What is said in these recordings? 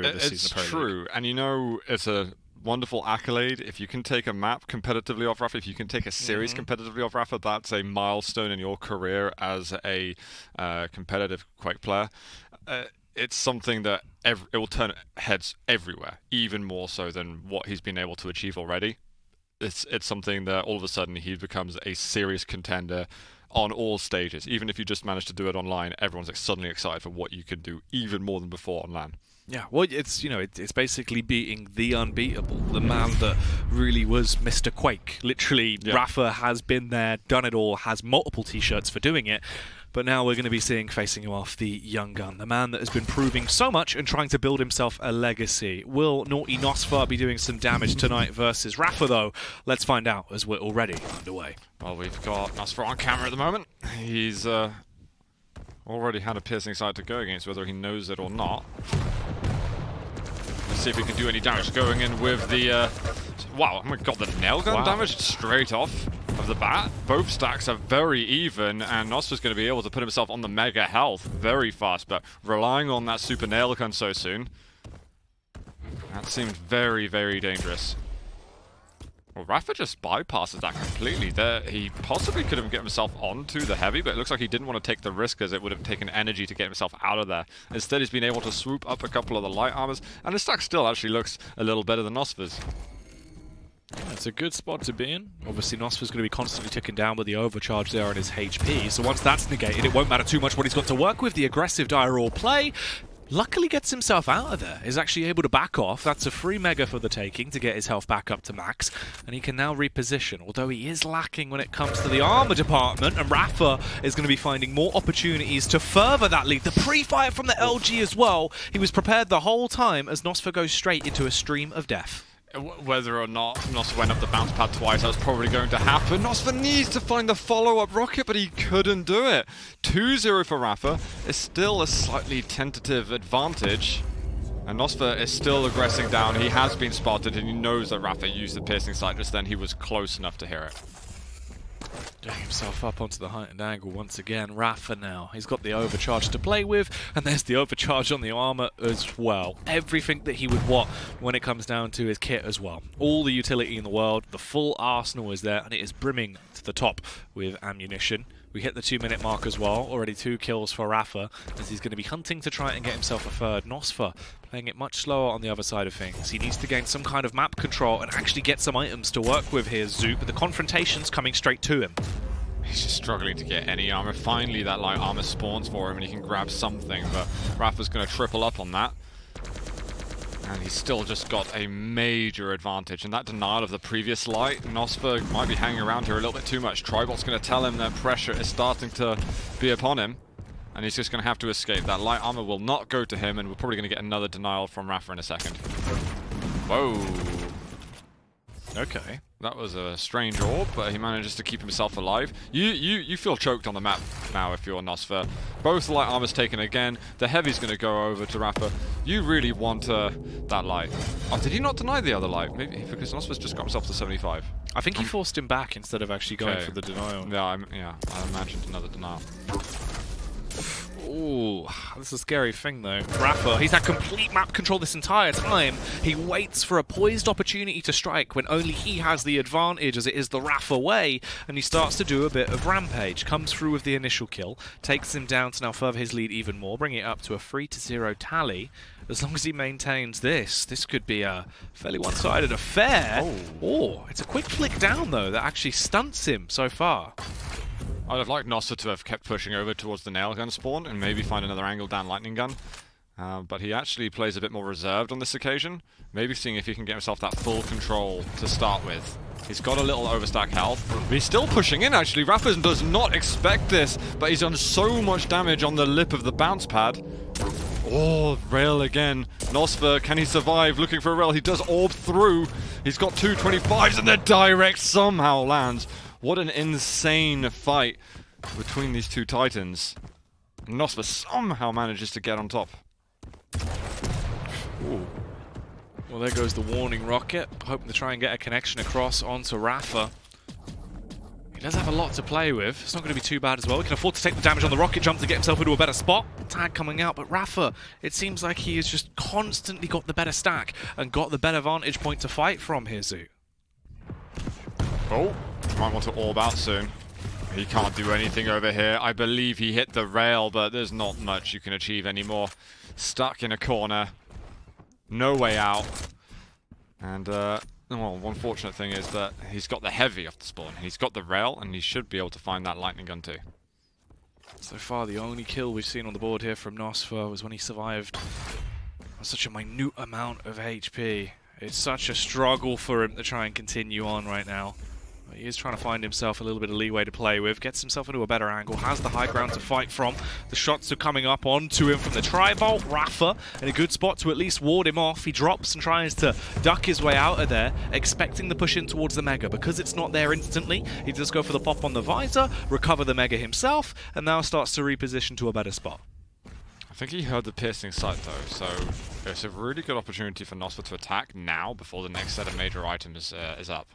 through this season of Pro League. It's true, and you know, it's a wonderful accolade. If you can take a map competitively off Rapha, if you can take a series competitively off Rapha, that's a milestone in your career as a competitive Quake player. It's something that it will turn heads everywhere, even more so than what he's been able to achieve already. It's something that all of a sudden he becomes a serious contender on all stages. Even if you just manage to do it online, everyone's suddenly excited for what you can do even more than before on LAN. Yeah, well, it's basically beating the unbeatable, the man that really was Mr. Quake. Literally, yeah. Rapha has been there, done it all, has multiple t-shirts for doing it. But now we're going to be seeing facing him off the young gun, the man that has been proving so much and trying to build himself a legacy. Will naughty nosfa be doing some damage tonight versus Rapha, though? Let's find out as we're already underway. Well, we've got nosfa on camera at the moment. He's already had a piercing sight to go against, whether he knows it or not. Let's see if he can do any damage. Going in with the... wow, oh my god, the nail gun damage straight off of the bat. Both stacks are very even, and nosfa's going to be able to put himself on the mega health very fast, but relying on that super nail gun so soon, that seemed very, very dangerous. Well, Rapha just bypasses that completely. There, he possibly could have get himself onto the heavy, but it looks like he didn't want to take the risk as it would have taken energy to get himself out of there. Instead, he's been able to swoop up a couple of the light armors, and his stack still actually looks a little better than nosfa's. Yeah, it's a good spot to be in. Obviously, nosfa's going to be constantly ticking down with the overcharge there on his HP, so once that's negated, it won't matter too much what he's got to work with. The aggressive dire play luckily gets himself out of there. He's actually able to back off. That's a free mega for the taking to get his health back up to max, and he can now reposition, although he is lacking when it comes to the armor department, and Rapha is going to be finding more opportunities to further that lead. The pre-fire from the LG as well. He was prepared the whole time as nosfa goes straight into a stream of death. Whether or not nosfa went up the bounce pad twice, that was probably going to happen. nosfa needs to find the follow-up rocket, but he couldn't do it. 2-0 for Rapha is still a slightly tentative advantage. And nosfa is still aggressing down. He has been spotted, and he knows that Rapha used the piercing sight just then. He was close enough to hear it. Getting himself up onto the heightened angle once again. Rapha now. He's got the overcharge to play with, and there's the overcharge on the armor as well. Everything that he would want when it comes down to his kit as well. All the utility in the world, the full arsenal is there, and it is brimming to the top with ammunition. We hit the 2-minute mark as well. Already 2 kills for Rapha, as he's going to be hunting to try and get himself a third. nosfa playing it much slower on the other side of things. He needs to gain some kind of map control and actually get some items to work with here, Zoop, but the confrontation's coming straight to him. He's just struggling to get any armor. Finally, that light armor spawns for him and he can grab something, but Rapha's going to triple up on that. And he's still just got a major advantage. And that denial of the previous light, nosfa might be hanging around here a little bit too much. Tribot's going to tell him that pressure is starting to be upon him. And he's just going to have to escape. That light armor will not go to him, and we're probably going to get another denial from Rapha in a second. Whoa. Okay. That was a strange orb, but he manages to keep himself alive. You feel choked on the map now if you're nosfa. Both light armors taken again. The heavy's going to go over to Rapha. You really want that light. Oh, did he not deny the other light? Maybe because nosfa's just got himself to 75. I think he forced him back instead of actually going for the denial. Yeah, I imagined another denial. Ooh, this is a scary thing though. Rapha, he's had complete map control this entire time. He waits for a poised opportunity to strike when only he has the advantage, as it is the Rapha way, and he starts to do a bit of rampage. Comes through with the initial kill, takes him down to now further his lead even more, bringing it up to a 3-0 tally. As long as he maintains this could be a fairly one-sided affair. Oh, it's a quick flick down though that actually stunts him so far. I'd have liked nosfa to have kept pushing over towards the nail gun spawn and maybe find another angle down lightning gun. But he actually plays a bit more reserved on this occasion. Maybe seeing if he can get himself that full control to start with. He's got a little overstack health, but he's still pushing in actually. Rapha does not expect this, but he's done so much damage on the lip of the bounce pad. Oh, rail again. nosfa, can he survive? Looking for a rail. He does orb through. He's got 2 25s and the direct somehow lands. What an insane fight between these two titans. nosfa somehow manages to get on top. Ooh. Well, there goes the warning rocket, hoping to try and get a connection across onto Rapha. He does have a lot to play with. It's not going to be too bad as well. He can afford to take the damage on the rocket jump to get himself into a better spot. Tag coming out, but Rapha, it seems like he has just constantly got the better stack and got the better vantage point to fight from here, Zoo. Oh, might want to orb out soon. He can't do anything over here. I believe he hit the rail, but there's not much you can achieve anymore. Stuck in a corner. No way out. And, well, one fortunate thing is that he's got the heavy off the spawn. He's got the rail, and he should be able to find that lightning gun too. So far, the only kill we've seen on the board here from nosfa was when he survived on such a minute amount of HP. It's such a struggle for him to try and continue on right now. But he is trying to find himself a little bit of leeway to play with, gets himself into a better angle, has the high ground to fight from. The shots are coming up onto him from the tri-bolt. Rapha in a good spot to at least ward him off. He drops and tries to duck his way out of there, expecting the push in towards the Mega. Because it's not there instantly, he does go for the pop on the visor, recover the Mega himself, and now starts to reposition to a better spot. I think he heard the piercing sight though, so it's a really good opportunity for nosfa to attack now before the next set of major items is up.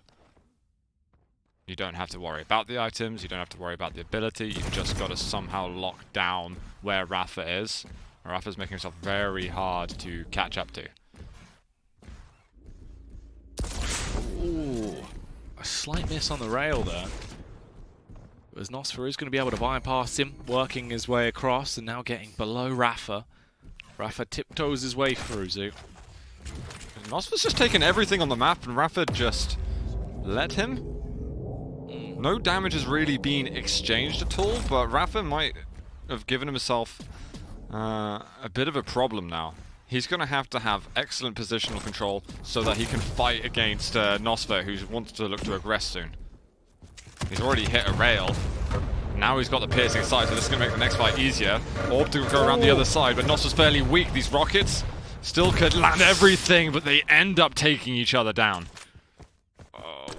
You don't have to worry about the items, you don't have to worry about the ability, you've just got to somehow lock down where Rapha is. Rapha's making himself very hard to catch up to. Ooh, a slight miss on the rail there. As nosfa is going to be able to bypass him, working his way across and now getting below Rapha. Rapha tiptoes his way through, Zoo. nosfa's just taken everything on the map and Rapha just let him. No damage has really been exchanged at all, but Rapha might have given himself a bit of a problem now. He's going to have excellent positional control so that he can fight against nosfa, who wants to look to aggress soon. He's already hit a rail. Now he's got the piercing sight, so this is going to make the next fight easier. Orb to go around the other side, but nosfa's fairly weak. These rockets still could land everything, but they end up taking each other down.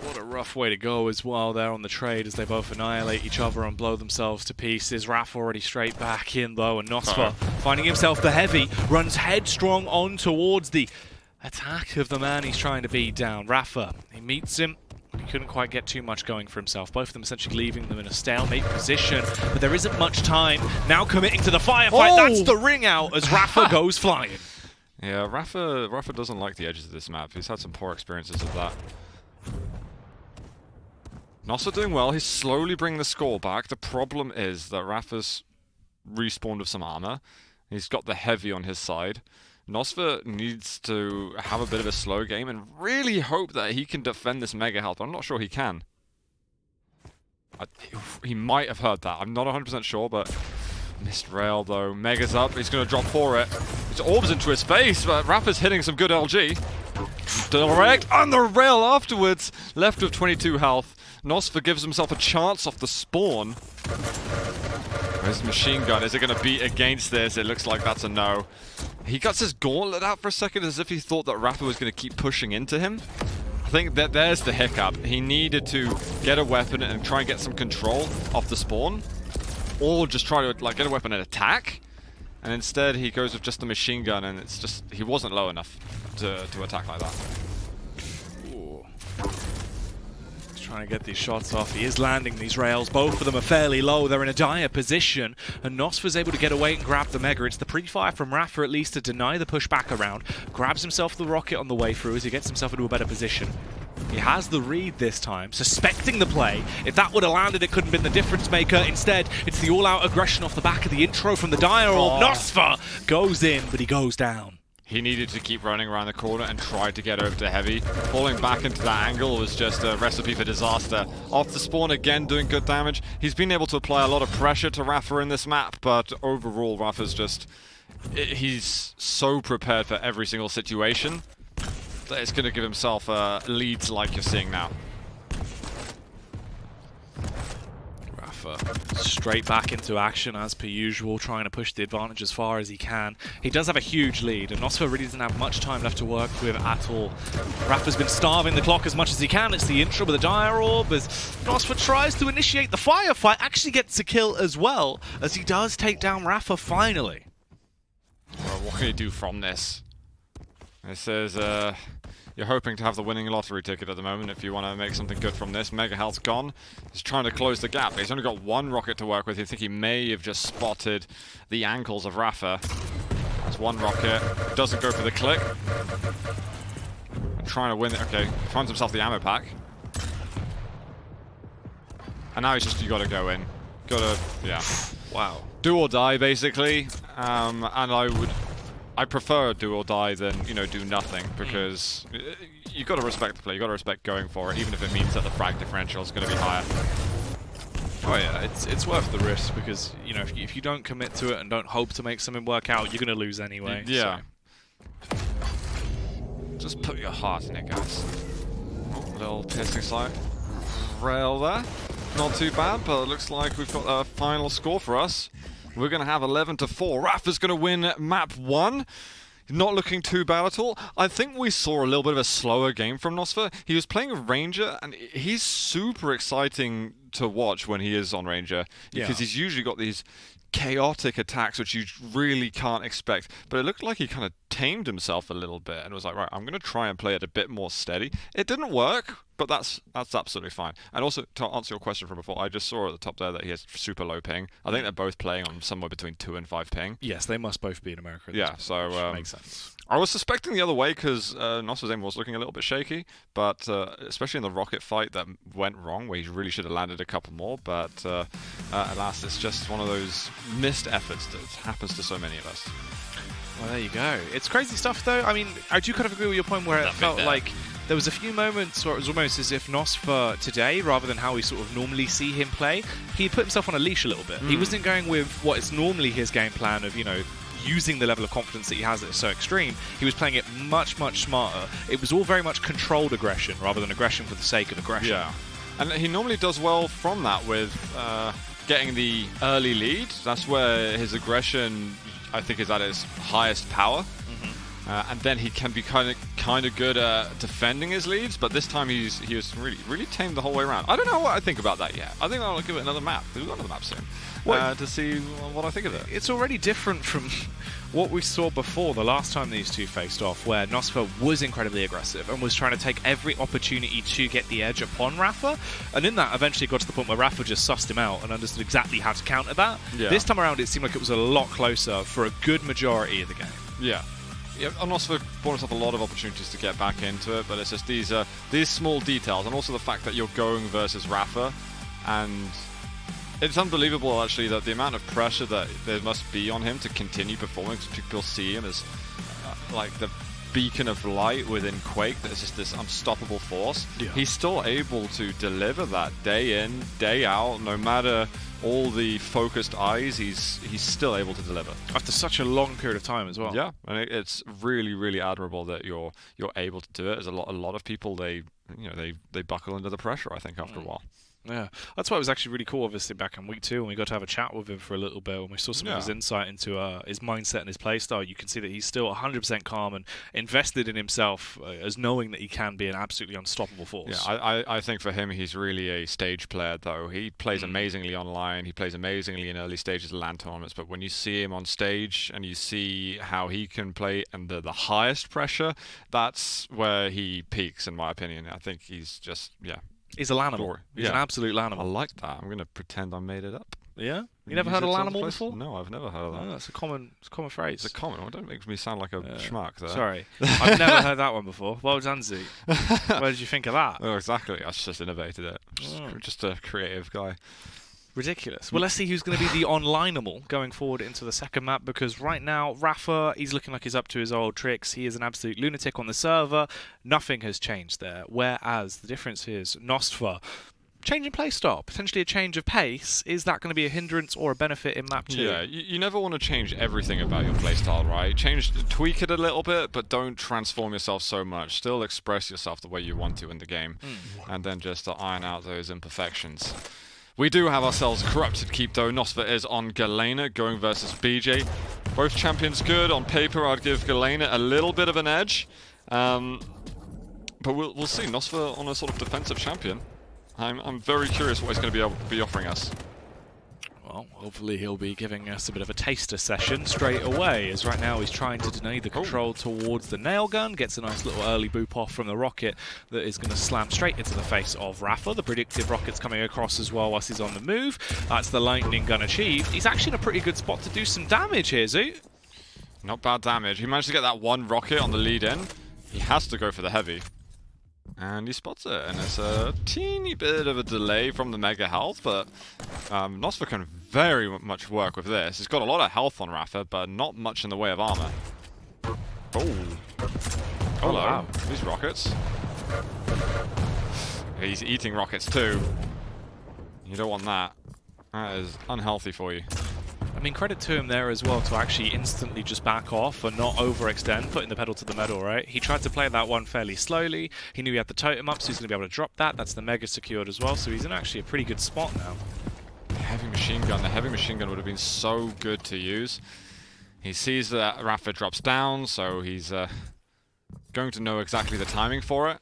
What a rough way to go as well there on the trade as they both annihilate each other and blow themselves to pieces. Rapha already straight back in though, and nosfa finding himself the heavy, runs headstrong on towards the attack of the man he's trying to beat down. Rapha, he meets him. He couldn't quite get too much going for himself. Both of them essentially leaving them in a stalemate position, but there isn't much time. Now committing to the firefight, that's the ring out as Rapha goes flying. Yeah, Rapha doesn't like the edges of this map. He's had some poor experiences of that. nosfa doing well. He's slowly bringing the score back. The problem is that Rapha's respawned with some armor. He's got the heavy on his side. nosfa needs to have a bit of a slow game and really hope that he can defend this mega health. I'm not sure he can. He might have heard that. I'm not 100% sure, but missed rail though. Mega's up. He's going to drop for it. It orbs into his face, but Rapha's hitting some good LG. Direct on the rail afterwards. Left with 22 health. nosfa gives himself a chance off the spawn. His machine gun, is it going to beat against this? It looks like that's a no. He cuts his gauntlet out for a second as if he thought that Rapha was going to keep pushing into him. I think that there's the hiccup. He needed to get a weapon and try and get some control off the spawn. Or just try to like get a weapon and attack. And instead he goes with just the machine gun and it's just, he wasn't low enough to attack like that. Ooh. Trying to get these shots off. He is landing these rails. Both of them are fairly low. They're in a dire position. And nosfa's able to get away and grab the Mega. It's the pre-fire from Rapha at least to deny the pushback around. Grabs himself the rocket on the way through as he gets himself into a better position. He has the read this time, suspecting the play. If that would have landed, it couldn't have been the difference maker. Instead, it's the all-out aggression off the back of the intro from the dire orb. nosfa goes in, but he goes down. He needed to keep running around the corner and tried to get over to heavy. Falling back into that angle was just a recipe for disaster. Off the spawn again, doing good damage. He's been able to apply a lot of pressure to Rapha in this map, but overall Rapha's just... he's so prepared for every single situation that it's going to give himself leads like you're seeing now. Straight back into action as per usual, trying to push the advantage as far as he can. He does have a huge lead, and nosfa really doesn't have much time left to work with at all. Rapha's been starving the clock as much as he can. It's the intro with the dire orb as nosfa tries to initiate the firefight, actually gets a kill as well, as he does take down Rapha finally. Well, what can he do from this? This is, You're hoping to have the winning lottery ticket at the moment if you want to make something good from this. Mega Health's gone. He's trying to close the gap. He's only got one rocket to work with. You think he may have just spotted the ankles of Rapha. That's one rocket. Doesn't go for the click. Trying to win it. Okay, finds himself the ammo pack. And now he's just, you gotta go in. Gotta, yeah. Wow. Do or die, basically. And I prefer do or die than, you know, do nothing, because you gotta respect the play, you gotta respect going for it, even if it means that the frag differential is gonna be higher. Oh yeah, it's worth the risk, because, you know, if you don't commit to it and don't hope to make something work out, you're gonna lose anyway. Yeah. So. Just put your heart in it, guys. Little testing site rail there. Not too bad, but it looks like we've got a final score for us. We're going to have 11-4. Rapha's going to win map 1. Not looking too bad at all. I think we saw a little bit of a slower game from nosfa. He was playing a Ranger, and he's super exciting to watch when he is on Ranger, because he's usually got these chaotic attacks which you really can't expect. But it looked like he kind of tamed himself a little bit and was like, right, I'm going to try and play it a bit more steady. It didn't work, but that's absolutely fine. And also, to answer your question from before, I just saw at the top there that he has super low ping. I think they're both playing on somewhere between 2 and 5 ping. Yes, they must both be in America. Yeah, so makes sense. I was suspecting the other way, because nosfa's aim was looking a little bit shaky, but especially in the rocket fight that went wrong, where he really should have landed a couple more, but alas, it's just one of those missed efforts that happens to so many of us. Well, there you go. It's crazy stuff, though. I mean, I do kind of agree with your point where it felt like there was a few moments where it was almost as if nosfa today, rather than how we sort of normally see him play, he put himself on a leash a little bit. He wasn't going with what is normally his game plan of, you know, using the level of confidence that he has that is so extreme. He was playing it much, much smarter. It was all very much controlled aggression rather than aggression for the sake of aggression. Yeah, and he normally does well from that with getting the early lead. That's where his aggression, I think, is at its highest power. And then he can be kind of good at defending his leads, but this time he was really tamed the whole way around. I don't know what I think about that yet. I think I'll give it another map. We've got another map soon to see what I think of it. It's already different from what we saw before the last time these two faced off, where nosfa was incredibly aggressive and was trying to take every opportunity to get the edge upon Rapha, and in that eventually got to the point where Rapha just sussed him out and understood exactly how to counter that. Yeah. This time around it seemed like it was a lot closer for a good majority of the game. Yeah. Yeah, nosfa brought himself a lot of opportunities to get back into it, but it's just these small details, and also the fact that you're going versus Rapha, and it's unbelievable actually that the amount of pressure that there must be on him to continue performing, because people see him as like the beacon of light within Quake, that is just this unstoppable force. Yeah. He's still able to deliver that day in, day out, no matter all the focused eyes, he's still able to deliver after such a long period of time as well. Yeah, and it's really admirable that you're able to do it. As a lot of people, they buckle under the pressure, I think, after a while. Yeah, that's why it was actually really cool, obviously, back in week 2, and we got to have a chat with him for a little bit, and we saw some of his insight into his mindset and his playstyle. You can see that he's still 100% calm and invested in himself, as knowing that he can be an absolutely unstoppable force. Yeah, I think for him, he's really a stage player, though. He plays amazingly online, he plays amazingly in early stages of LAN tournaments, but when you see him on stage and you see how he can play under the highest pressure, that's where he peaks, in my opinion. I think he's just, He's a Lanimal. He's an absolute Lanimal. I like that. I'm going to pretend I made it up. Yeah? You never heard of Lanimal before? No, I've never heard of that. Oh, it's a common phrase. It's a common one. Don't make me sound like a schmuck there. Sorry. I've never heard that one before. Well done, Z. Where did you think of that? Oh, exactly. I just innovated it. Just a creative guy. Ridiculous. Well, let's see who's going to be the onlineable going forward into the second map, because right now, Rapha, he's looking like he's up to his old tricks. He is an absolute lunatic on the server. Nothing has changed there. Whereas the difference is nosfa, changing playstyle, potentially a change of pace. Is that going to be a hindrance or a benefit in map 2? Yeah, you never want to change everything about your playstyle, right? Tweak it a little bit, but don't transform yourself so much. Still express yourself the way you want to in the game, and then just iron out those imperfections. We do have ourselves a corrupted keep, though. nosfa is on Galena, going versus BJ. Both champions good. On paper, I'd give Galena a little bit of an edge. But we'll see. nosfa on a sort of defensive champion. I'm very curious what he's going to be able to be offering us. Well, Well, hopefully he'll be giving us a bit of a taster session straight away, as right now he's trying to deny the control towards the nail gun, gets a nice little early boop off from the rocket that is going to slam straight into the face of Rapha. The predictive rocket's coming across as well whilst he's on the move. That's the lightning gun achieved. He's actually in a pretty good spot to do some damage here, Zoot. Not bad damage. He managed to get that one rocket on the lead in. He has to go for the heavy. And he spots it, and it's a teeny bit of a delay from the mega health, but nosfa can very much work with this. He's got a lot of health on Rapha, but not much in the way of armor. Oh. Hello. Wow. These rockets. He's eating rockets too. You don't want that. That is unhealthy for you. I mean, credit to him there as well to actually instantly just back off and not overextend, putting the pedal to the metal, right? He tried to play that one fairly slowly. He knew he had the totem up, so he's going to be able to drop that. That's the mega secured as well, so he's in actually a pretty good spot now. The heavy machine gun would have been so good to use. He sees that Rapha drops down, so he's going to know exactly the timing for it.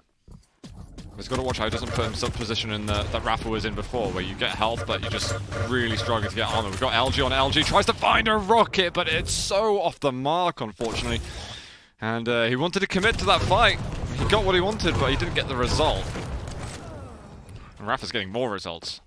He's got to watch how he doesn't put himself in position in that Rapha was in before, where you get health, but you just really struggle to get armor. We've got LG on LG, tries to find a rocket, but it's so off the mark, unfortunately. And he wanted to commit to that fight. He got what he wanted, but he didn't get the result. And Rapha's getting more results.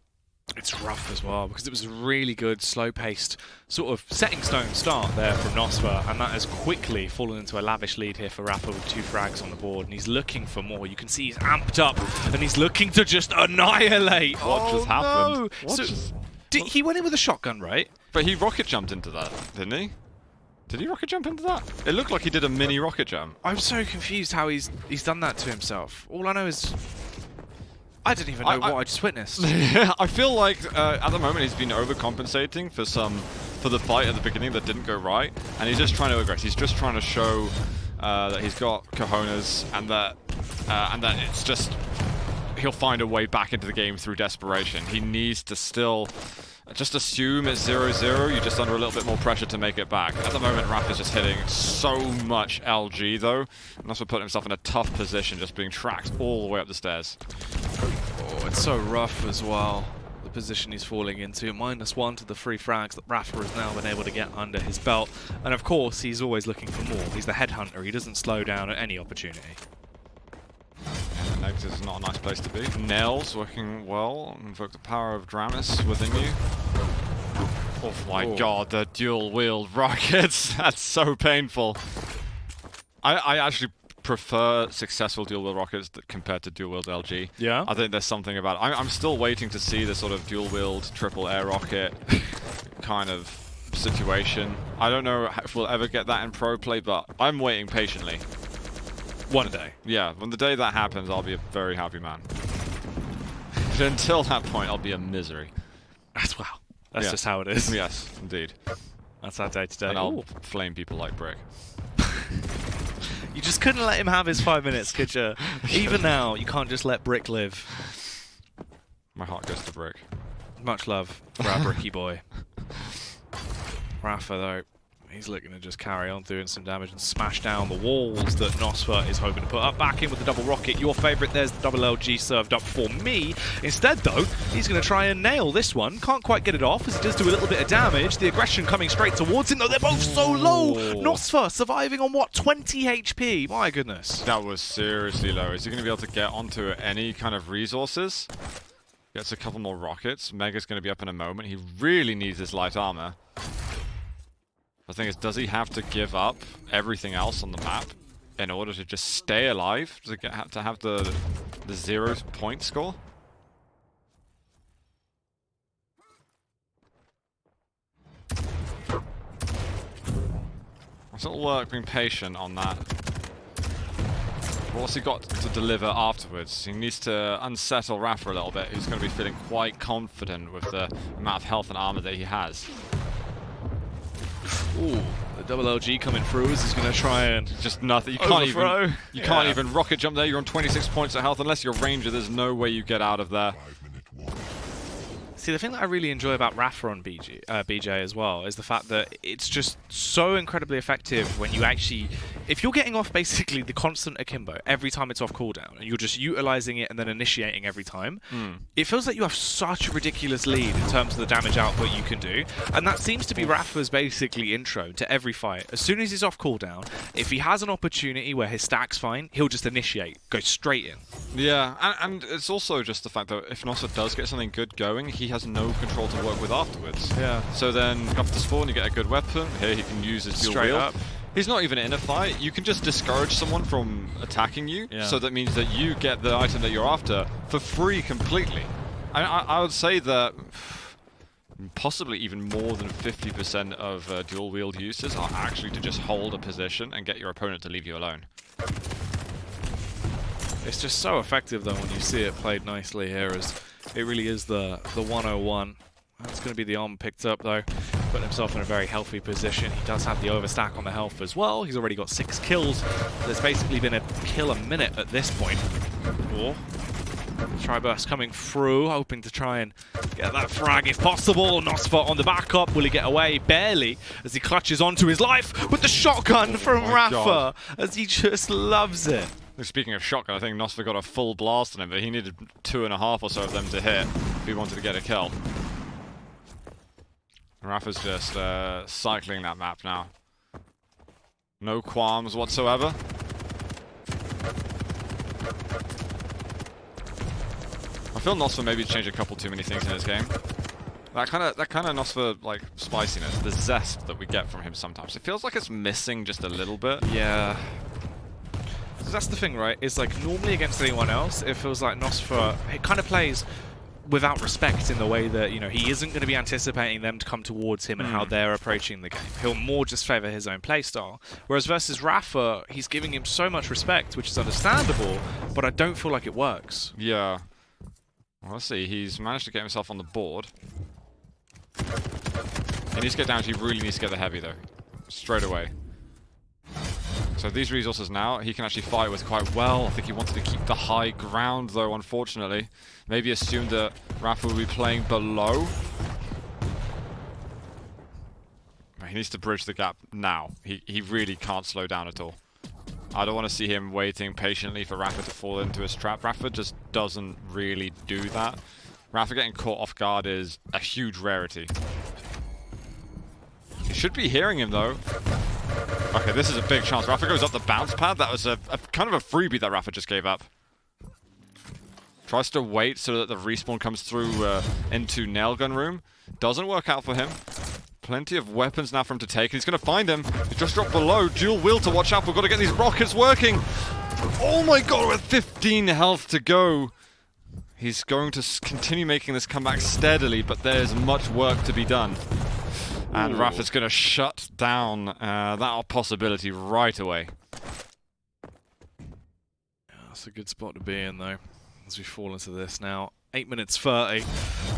It's rough as well, because it was a really good, slow-paced, sort of setting stone start there from nosfa, and that has quickly fallen into a lavish lead here for Rapha with 2 frags on the board, and he's looking for more. You can see he's amped up, and he's looking to just annihilate. What just happened? No. He went in with a shotgun, right? But he rocket jumped into that, didn't he? Did he rocket jump into that? It looked like he did a mini rocket jump. I'm so confused how he's done that to himself. All I know is I didn't even know what I just witnessed. I feel like at the moment he's been overcompensating for the fight at the beginning that didn't go right, and he's just trying to aggress. He's just trying to show that he's got cojones, and that it's just he'll find a way back into the game through desperation. He needs to still just assume it's 0-0. You're just under a little bit more pressure to make it back. At the moment, Rapha's just hitting so much LG though, and that's what put himself in a tough position, just being tracked all the way up the stairs. Oh, it's so rough as well, the position he's falling into. -1 to the 3 frags that Rapha has now been able to get under his belt. And of course, he's always looking for more. He's the headhunter. He doesn't slow down at any opportunity. And negative is not a nice place to be. Nails working well. Invoke the power of Dramis within you. Oh my god, the dual-wield rockets. That's so painful. I actually prefer successful dual-wield rockets compared to dual-wield LG. Yeah? I think there's something about it. I'm still waiting to see the sort of dual-wield triple air rocket kind of situation. I don't know if we'll ever get that in pro play, but I'm waiting patiently. One day. Yeah, when the day that happens, I'll be a very happy man. But until that point, I'll be a misery. That's just how it is. Yes, indeed. That's our day to day. And I'll flame people like Brick. You just couldn't let him have his 5 minutes, could you? Even now, you can't just let Brick live. My heart goes to Brick. Much love for our Bricky boy. Rapha, though, he's looking to just carry on doing some damage and smash down the walls that nosfa is hoping to put up. Back in with the double rocket. Your favourite, there's the double LG served up for me. Instead, though, he's going to try and nail this one. Can't quite get it off, as he does do a little bit of damage. The aggression coming straight towards him, though. They're both so low. nosfa surviving on, what, 20 HP? My goodness. That was seriously low. Is he going to be able to get onto any kind of resources? Gets a couple more rockets. Mega's going to be up in a moment. He really needs his light armor. The thing is, does he have to give up everything else on the map in order to just stay alive, to have the 0 point score? It's all work being patient on that. What's he got to deliver afterwards? He needs to unsettle Rapha a little bit. He's going to be feeling quite confident with the amount of health and armor that he has. Ooh, the double LG coming through as he's going to try and just nothing. You can't even rocket jump there. You're on 26 points of health unless you're a ranger. There's no way you get out of there. See, the thing that I really enjoy about Rapha on BJ as well is the fact that it's just so incredibly effective when you actually... If you're getting off basically the constant akimbo every time it's off cooldown, and you're just utilizing it and then initiating every time, it feels like you have such a ridiculous lead in terms of the damage output you can do. And that seems to be Rapha's basically intro to every fight. As soon as he's off cooldown, if he has an opportunity where his stack's fine, he'll just initiate, go straight in. Yeah, and it's also just the fact that if nosfa does get something good going, he has no control to work with afterwards. Yeah. So then after spawn, you get a good weapon. Here he can use his dual Straight wield. up. He's not even in a fight. You can just discourage someone from attacking you. Yeah. So that means that you get the item that you're after for free completely. I would say that possibly even more than 50% of dual wield uses are actually to just hold a position and get your opponent to leave you alone. It's just so effective though when you see it played nicely here, as it really is the 101. That's going to be the arm picked up though, putting himself in a very healthy position. He does have the overstack on the health as well. He's already got 6 kills. There's basically been a kill a minute at this point. Oh. Triburst coming through, hoping to try and get that frag if possible. nosfa on the backup. Will he get away? Barely, as he clutches onto his life with the shotgun from Rapha, as he just loves it. Speaking of shotgun, I think nosfa got a full blast on him, but he needed 2.5 or so of them to hit if he wanted to get a kill. Rapha's just cycling that map now. No qualms whatsoever. I feel nosfa maybe changed a couple too many things in his game. That kind of nosfa like spiciness, the zest that we get from him sometimes. It feels like it's missing just a little bit. Yeah. So that's the thing, right? Is like normally against anyone else, it feels like nosfa, it kind of plays without respect in the way that, you know, he isn't going to be anticipating them to come towards him and how they're approaching the game. He'll more just favour his own playstyle. Whereas versus Rapha, he's giving him so much respect, which is understandable, but I don't feel like it works. Yeah. Well, let's see. He's managed to get himself on the board. He needs to get down. He really needs to get the heavy, though. Straight away. So these resources now, he can actually fight with quite well. I think he wanted to keep the high ground, though, unfortunately. Maybe assumed that Rapha will be playing below. He needs to bridge the gap now. He really can't slow down at all. I don't want to see him waiting patiently for Rapha to fall into his trap. Rapha just doesn't really do that. Rapha getting caught off guard is a huge rarity. He should be hearing him, though. Okay, this is a big chance. Rapha goes up the bounce pad. That was a kind of a freebie that Rapha just gave up. Tries to wait so that the respawn comes through into nailgun room. Doesn't work out for him. Plenty of weapons now for him to take. He's going to find him. He's just dropped below. Dual wield to watch out. We've got to get these rockets working. Oh my god, with 15 health to go. He's going to continue making this comeback steadily, but there's much work to be done. And Rapha's going to shut down that possibility right away. Yeah, that's a good spot to be in, though, as we fall into this now. 8 minutes 30,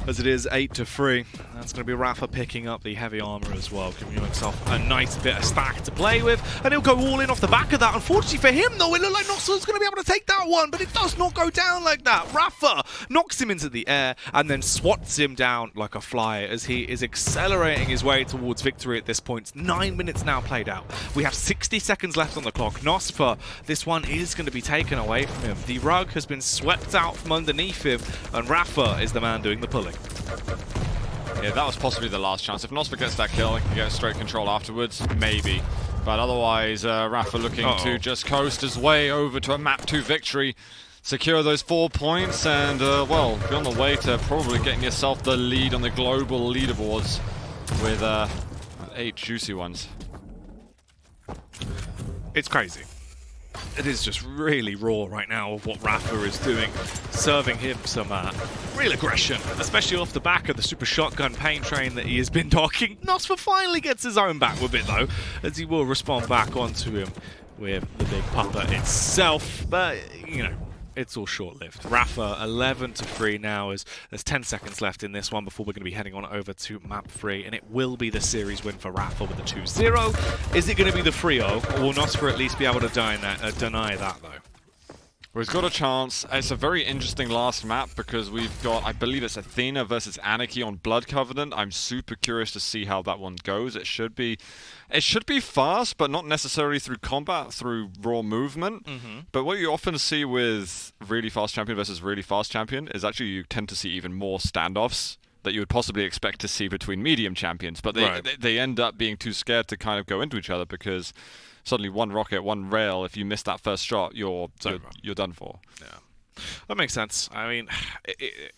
as it is 8-3. That's going to be Rapha picking up the heavy armor as well, giving himself a nice bit of stack to play with, and he'll go all in off the back of that. Unfortunately for him, though, it looked like nosfa's going to be able to take that one, but it does not go down like that. Rapha knocks him into the air and then swats him down like a fly as he is accelerating his way towards victory at this point. 9 minutes now played out. We have 60 seconds left on the clock. nosfa, this one is going to be taken away from him. The rug has been swept out from underneath him, and Rapha is the man doing the pulling. Yeah, that was possibly the last chance. If nosfa gets that kill and can get straight control afterwards, maybe. But otherwise, Rapha looking to just coast his way over to a map 2 victory, secure those 4 points, and, well, be on the way to probably getting yourself the lead on the global leaderboards with 8 juicy ones. It's crazy. It is just really raw right now of what Rapha is doing, serving him some real aggression, especially off the back of the super shotgun pain train that he has been docking. nosfa finally gets his own back with it, though, as he will respond back onto him with the big pupper itself, but, you know, it's all short-lived. Rapha 11-3 now, as there's 10 seconds left in this one before we're going to be heading on over to map 3, and it will be the series win for Rapha with a 2-0. Is it going to be the 3-0, or will nosfa at least be able to deny that, though? Well, he's got a chance. It's a very interesting last map because we've got, I believe it's Athena versus Anarchy on Blood Covenant. I'm super curious to see how that one goes. It should be fast, but not necessarily through combat, through raw movement. But what you often see with really fast champion versus really fast champion is actually you tend to see even more standoffs that you would possibly expect to see between medium champions. But they end up being too scared to kind of go into each other because suddenly one rocket, one rail, if you miss that first shot, you're done for. Yeah. That makes sense. I mean,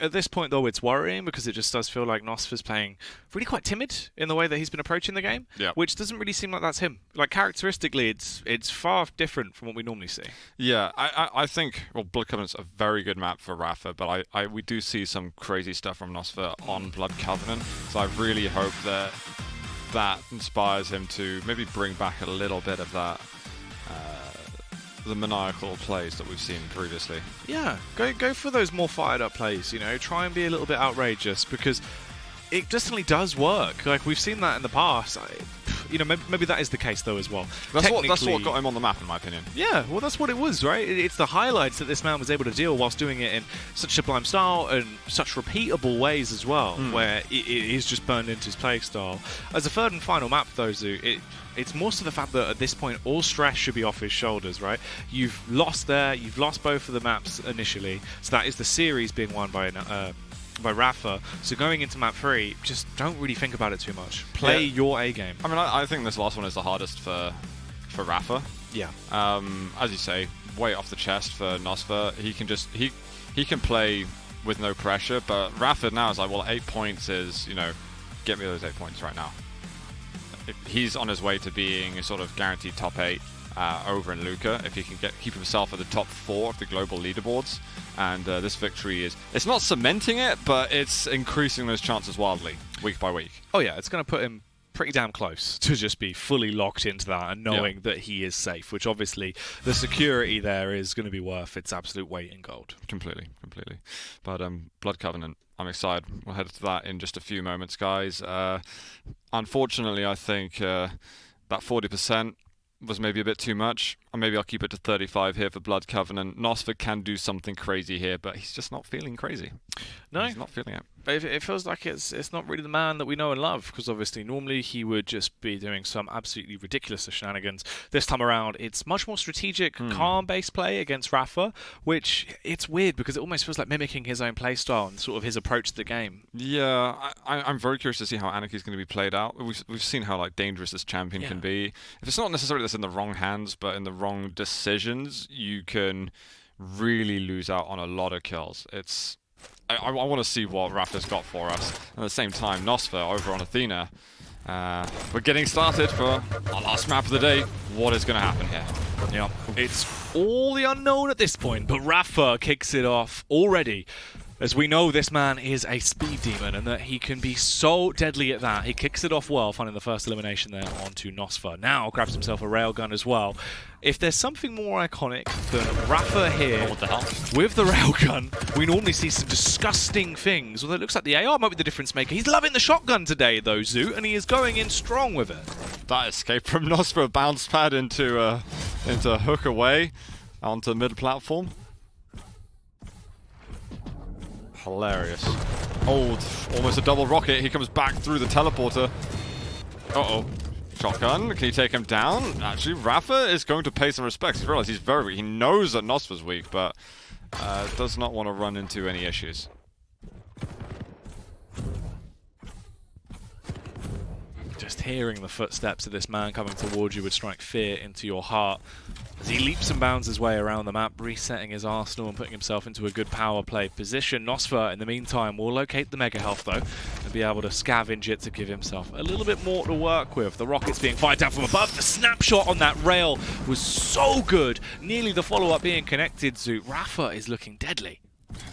at this point, though, it's worrying because it just does feel like nosfa's playing really quite timid in the way that he's been approaching the game, which doesn't really seem like that's him. Like, characteristically, it's far different from what we normally see. Yeah, I think, well, Blood Covenant's a very good map for Rapha, but we do see some crazy stuff from nosfa on Blood Covenant, so I really hope that inspires him to maybe bring back a little bit of that the maniacal plays that we've seen previously. Yeah, go for those more fired up plays, you know, try and be a little bit outrageous because it definitely does work. Like, we've seen that in the past. You know, maybe that is the case though as well. That's what got him on the map, in my opinion. Yeah, well, that's what it was, right? It's the highlights that this man was able to deal whilst doing it in such sublime style and such repeatable ways as well, where it is just burned into his play style. As a third and final map, though, Zoo, it's more to the fact that at this point, all stress should be off his shoulders, right? You've lost you've lost both of the maps initially, so that is the series being won by Rapha. So going into map 3, just don't really think about it too much. Play your A game. I mean, I think this last one is the hardest for Rapha. Yeah. As you say, weight off the chest for nosfa. He can just he can play with no pressure, but Rapha now is like, well, 8 points is, you know, get me those 8 points right now. He's on his way to being a sort of guaranteed top 8 over in Luca if he can keep himself at the top 4 of the global leaderboards. And this victory it's not cementing it, but it's increasing those chances wildly week by week. Oh yeah, it's going to put him pretty damn close to just be fully locked into that and knowing that he is safe, which obviously the security there is going to be worth its absolute weight in gold. Completely. But Blood Covenant, I'm excited. We'll head to that in just a few moments, guys. Unfortunately, I think that 40% was maybe a bit too much. Or maybe I'll keep it to 35 here for Blood Covenant. nosfa can do something crazy here, but he's just not feeling crazy. No. He's not feeling it. It feels like it's not really the man that we know and love, because obviously normally he would just be doing some absolutely ridiculous shenanigans. This time around, it's much more strategic, calm-based play against Rapha, which it's weird because it almost feels like mimicking his own play style and sort of his approach to the game. Yeah, I'm very curious to see how Anarchy is going to be played out. We've seen how like dangerous this champion can be. If it's not necessarily that's in the wrong hands, but in the wrong decisions, you can really lose out on a lot of kills. I want to see what Rapha's got for us. At the same time, nosfa over on Athena. We're getting started for our last map of the day. What is going to happen here? Yeah, it's all the unknown at this point, but Rapha kicks it off already. As we know, this man is a speed demon and that he can be so deadly at that. He kicks it off well, finding the first elimination there onto nosfa. Now grabs himself a railgun as well. If there's something more iconic than Rapha here with the railgun, we normally see some disgusting things. Although it looks like the AR might be the difference maker. He's loving the shotgun today, though, Zoo, and he is going in strong with it. That escape from nosfa, bounce pad into hook away onto mid platform. Hilarious. Almost a double rocket. He comes back through the teleporter. Uh-oh. Shotgun. Can he take him down? Actually, Rapha is going to pay some respect. He's realized he's very weak. He knows that nosfa's weak, but does not want to run into any issues. Just hearing the footsteps of this man coming towards you would strike fear into your heart. As he leaps and bounds his way around the map, resetting his arsenal and putting himself into a good power play position. nosfa, in the meantime, will locate the Mega Health, though, and be able to scavenge it to give himself a little bit more to work with. The rockets being fired down from above. The snapshot on that rail was so good. Nearly the follow-up being connected to Rapha is looking deadly.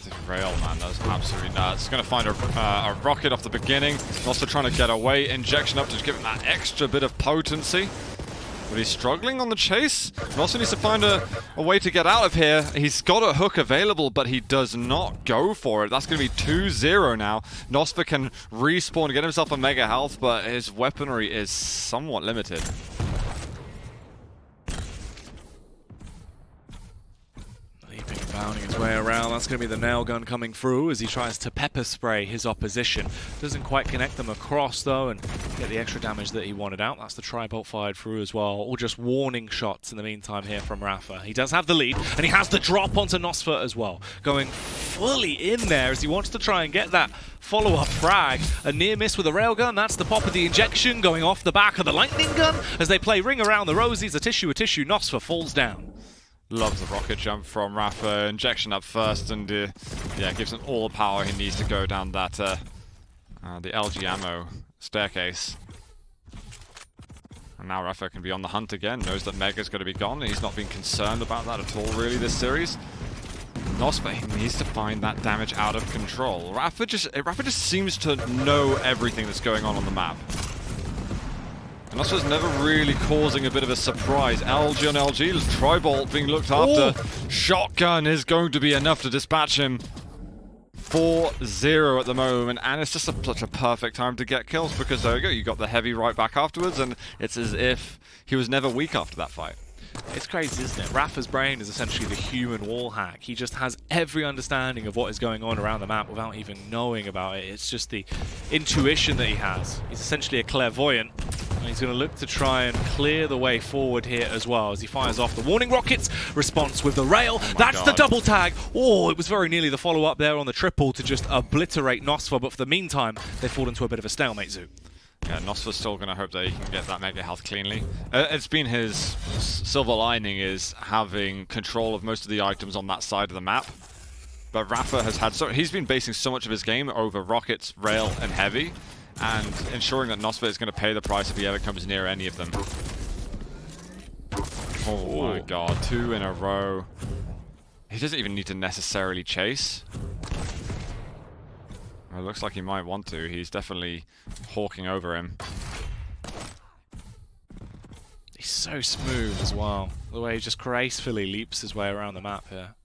This rail, man, that's absolutely nuts. Going to find a rocket off the beginning. Also trying to get away. Injection up to just give him that extra bit of potency. But he's struggling on the chase. He also needs to find a way to get out of here. He's got a hook available, but he does not go for it. That's going to be 2-0 now. nosfa can respawn to get himself a mega health, but his weaponry is somewhat limited. Leaping Pounding his way around. That's going to be the nail gun coming through as he tries to pepper spray his opposition. Doesn't quite connect them across though and get the extra damage that he wanted out. That's the tri-bolt fired through as well. All just warning shots in the meantime here from Rapha. He does have the lead and he has the drop onto nosfa as well. Going fully in there as he wants to try and get that follow-up frag. A near miss with a railgun. That's the pop of the injection going off the back of the lightning gun as they play ring around the rosies. A tissue, nosfa falls down. Loves the rocket jump from Rapha. Injection up first, and yeah, gives him all the power he needs to go down that the LG ammo staircase. And now Rapha can be on the hunt again. Knows that Mega's going to be gone, and he's not been concerned about that at all, really, this series. nosfa needs to find that damage out of control. Rapha just seems to know everything that's going on the map. And nosfa's never really causing a bit of a surprise. LG on LG, tri-bolt being looked after. Oh. Shotgun is going to be enough to dispatch him. 4-0 at the moment, and it's just such a perfect time to get kills because there you go, you got the heavy right back afterwards, and it's as if he was never weak after that fight. It's crazy, isn't it? Rapha's brain is essentially the human wall hack. He just has every understanding of what is going on around the map without even knowing about it. It's just the intuition that he has. He's essentially a clairvoyant, and he's going to look to try and clear the way forward here as well as he fires off the warning rockets. Response with the rail. That's the double tag. Oh, it was very nearly the follow-up there on the triple to just obliterate nosfa, but for the meantime, they fall into a bit of a stalemate, Zoo. Yeah, nosfa's still going to hope that he can get that mega health cleanly. It's been his silver lining is having control of most of the items on that side of the map. But Rapha has had he's been basing so much of his game over rockets, rail, and heavy, and ensuring that nosfa is going to pay the price if he ever comes near any of them. Oh my god, 2 in a row. He doesn't even need to necessarily chase. It looks like he might want to. He's definitely hawking over him. He's so smooth as well. The way he just gracefully leaps his way around the map here.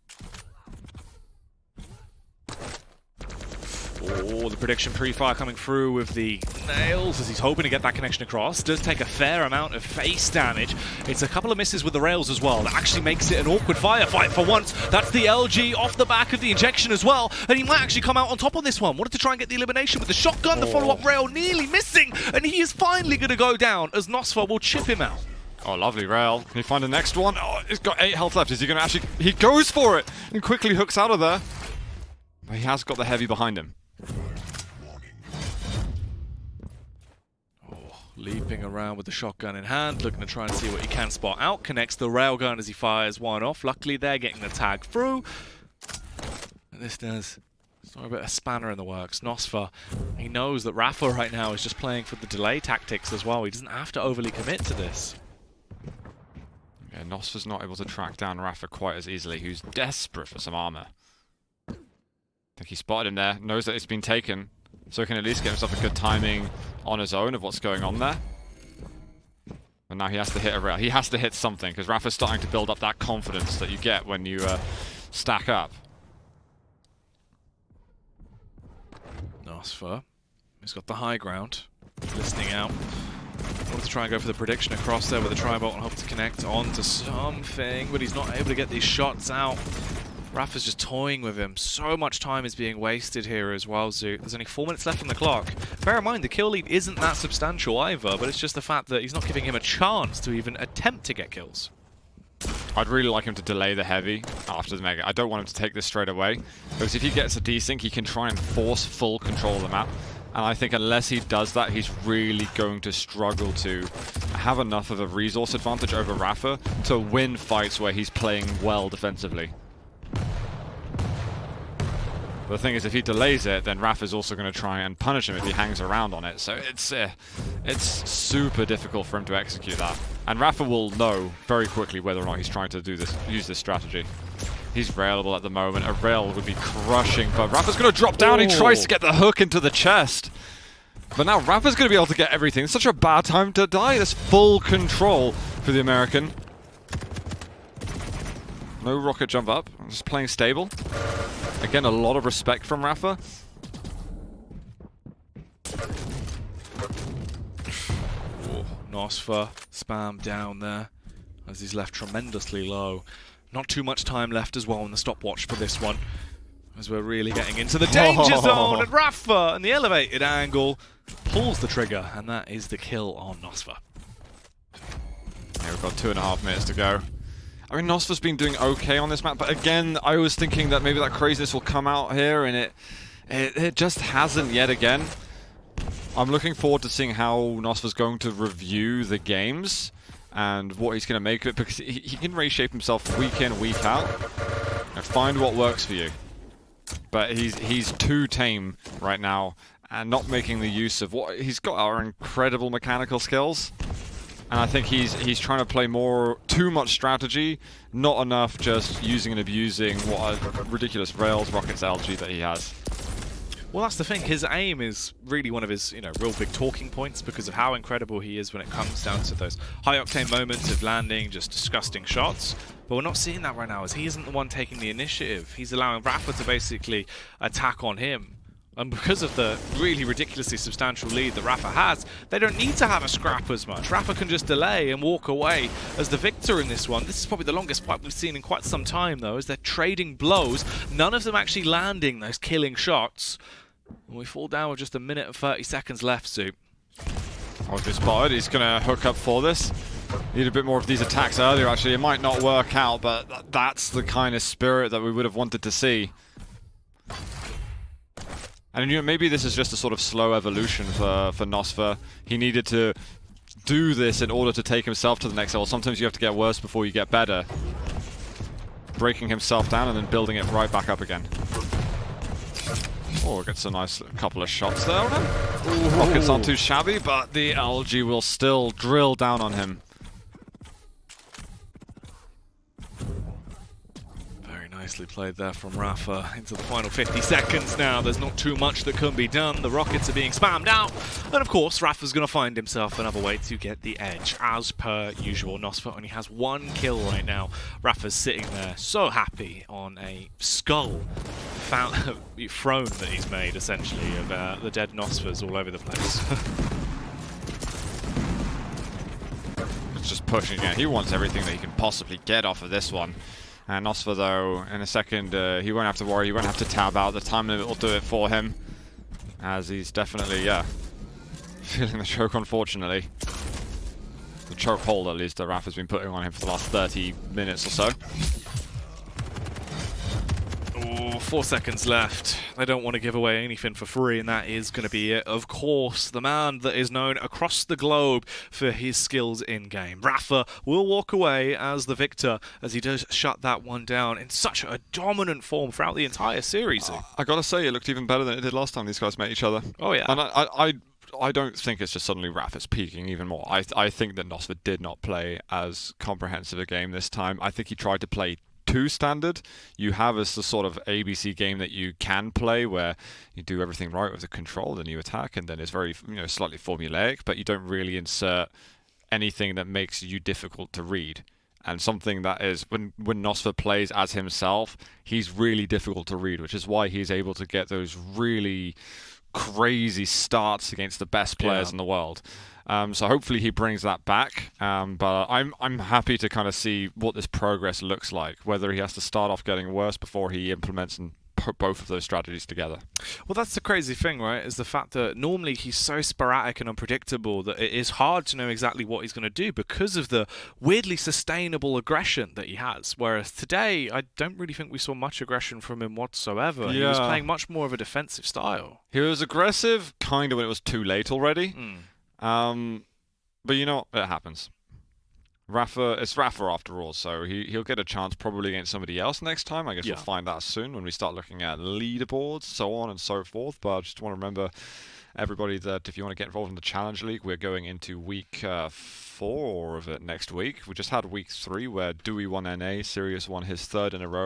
Oh, the prediction pre-fire coming through with the nails as he's hoping to get that connection across. Does take a fair amount of face damage. It's a couple of misses with the rails as well. That actually makes it an awkward firefight for once. That's the LG off the back of the injection as well. And he might actually come out on top on this one. Wanted to try and get the elimination with the shotgun. The follow-up rail nearly missing. And he is finally going to go down as nosfa will chip him out. Oh, lovely rail. Can he find the next one? Oh, he's got 8 health left. Is he going to actually... He goes for it and quickly hooks out of there. But he has got the heavy behind him. Leaping around with the shotgun in hand, looking to try and see what he can spot out. Connects the railgun as he fires one off. Luckily, they're getting the tag through. And this does throw a bit of spanner in the works. nosfa, he knows that Rapha right now is just playing for the delay tactics as well. He doesn't have to overly commit to this. Yeah, nosfa's not able to track down Rapha quite as easily, who's desperate for some armor. I think he spotted him there, knows that it's been taken. So he can at least get himself a good timing on his own of what's going on there. But now he has to hit a rail. He has to hit something, because Rapha's starting to build up that confidence that you get when you stack up. nosfa, he's got the high ground. Listening out. Wanted to try and go for the prediction across there with the tri-bolt and hope to connect onto something, but he's not able to get these shots out. Rapha's just toying with him. So much time is being wasted here as well, Zoo. There's only 4 minutes left on the clock. Bear in mind, the kill lead isn't that substantial either, but it's just the fact that he's not giving him a chance to even attempt to get kills. I'd really like him to delay the heavy after the mega. I don't want him to take this straight away, because if he gets a desync, he can try and force full control of the map. And I think unless he does that, he's really going to struggle to have enough of a resource advantage over Rapha to win fights where he's playing well defensively. But the thing is, if he delays it, then Rapha's also going to try and punish him if he hangs around on it. So it's super difficult for him to execute that. And Rapha will know very quickly whether or not he's trying to use this strategy. He's railable at the moment. A rail would be crushing, but Rapha's going to drop down. He tries to get the hook into the chest. But now Rapha's going to be able to get everything. It's such a bad time to die. There's full control for the American. No rocket jump up. I'm just playing stable. Again, a lot of respect from Rapha. nosfa spam down there as he's left tremendously low. Not too much time left as well on the stopwatch for this one, as we're really getting into the danger zone. And Rapha, and the elevated angle, pulls the trigger, and that is the kill on nosfa. Yeah, we've got 2.5 minutes to go. I mean, nosfa's been doing okay on this map, but again, I was thinking that maybe that craziness will come out here, and it just hasn't yet again. I'm looking forward to seeing how nosfa's going to review the games and what he's going to make of it, because he can reshape himself week in, week out, and find what works for you. But he's too tame right now, and not making the use of what he's got are incredible mechanical skills. And I think he's trying to play too much strategy, not enough just using and abusing what a ridiculous rails, rockets, LG that he has. Well, that's the thing. His aim is really one of his, real big talking points because of how incredible he is when it comes down to those high-octane moments of landing just disgusting shots. But we're not seeing that right now, as he isn't the one taking the initiative. He's allowing Rapha to basically attack on him. And because of the really ridiculously substantial lead that Rapha has, they don't need to have a scrap as much. Rapha can just delay and walk away as the victor in this one. This is probably the longest fight we've seen in quite some time, though, as they're trading blows, none of them actually landing those killing shots. And we fall down with just 1 minute and 30 seconds left, Soup. Oh, he's spotted. He's going to hook up for this. Need a bit more of these attacks earlier, actually. It might not work out, but that's the kind of spirit that we would have wanted to see. And maybe this is just a sort of slow evolution for nosfa. He needed to do this in order to take himself to the next level. Sometimes you have to get worse before you get better. Breaking himself down and then building it right back up again. Oh, gets a nice couple of shots there on him. Rockets aren't too shabby, but the LG will still drill down on him. Nicely played there from Rapha into the final 50 seconds now. There's not too much that can be done. The rockets are being spammed out. And of course, Rapha's going to find himself another way to get the edge. As per usual, nosfa only has 1 kill right now. Rapha's sitting there so happy on a skull throne that he's made, essentially, of the dead nosfas all over the place. It's just pushing it. He wants everything that he can possibly get off of this one. And nosfa, though, in a second, he won't have to worry, he won't have to tab out. The time limit will do it for him. As he's definitely, feeling the choke, unfortunately. The choke hold, at least, that Rapha's been putting on him for the last 30 minutes or so. 4 seconds left. They don't want to give away anything for free, and that is going to be it. Of course, the man that is known across the globe for his skills in-game. Rapha will walk away as the victor, as he does shut that one down in such a dominant form throughout the entire series. I gotta say, it looked even better than it did last time these guys met each other. Oh, yeah. And I don't think it's just suddenly Rapha's peaking even more. I think that nosfa did not play as comprehensive a game this time. I think he tried to play too standard. You have as the sort of ABC game that you can play where you do everything right with the control, then you attack, and then it's very, slightly formulaic, but you don't really insert anything that makes you difficult to read. And something that is, when nosfa plays as himself, he's really difficult to read, which is why he's able to get those really crazy starts against the best players in the world. So hopefully he brings that back, but I'm happy to kind of see what this progress looks like, whether he has to start off getting worse before he implements and put both of those strategies together. Well, that's the crazy thing, right, is the fact that normally he's so sporadic and unpredictable that it is hard to know exactly what he's going to do because of the weirdly sustainable aggression that he has. Whereas today, I don't really think we saw much aggression from him whatsoever. Yeah. He was playing much more of a defensive style. He was aggressive kind of when it was too late already. But you know, it happens. Rapha, it's Rapha after all, so he'll get a chance probably against somebody else next time. I guess we'll find that soon when we start looking at leaderboards, so on and so forth. But I just want to remember everybody that if you want to get involved in the Challenge League, we're going into week 4 of it next week. We just had week 3 where Dewey won NA, Sirius won his 3rd in a row.